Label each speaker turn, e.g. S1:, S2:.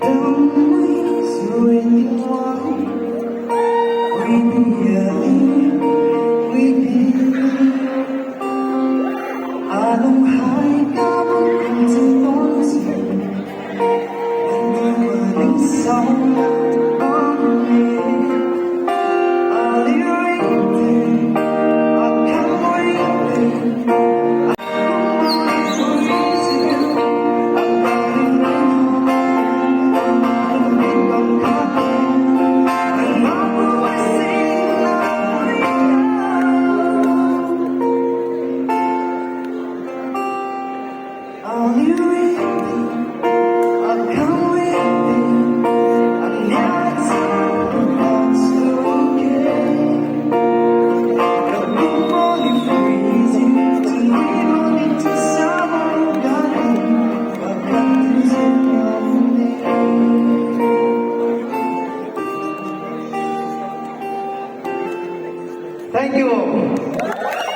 S1: Damay suy diwai Quy bìa quy bìa Along hai ca bằng tình tối dịu Anh đưa vào đỉnh sau bóng nghe I'll be right there I can't wait there Are you ready? I can't wait there. I never thought that's okay. But we're only freezing to leave only to someone dying. But nothing's enough. Thank you all.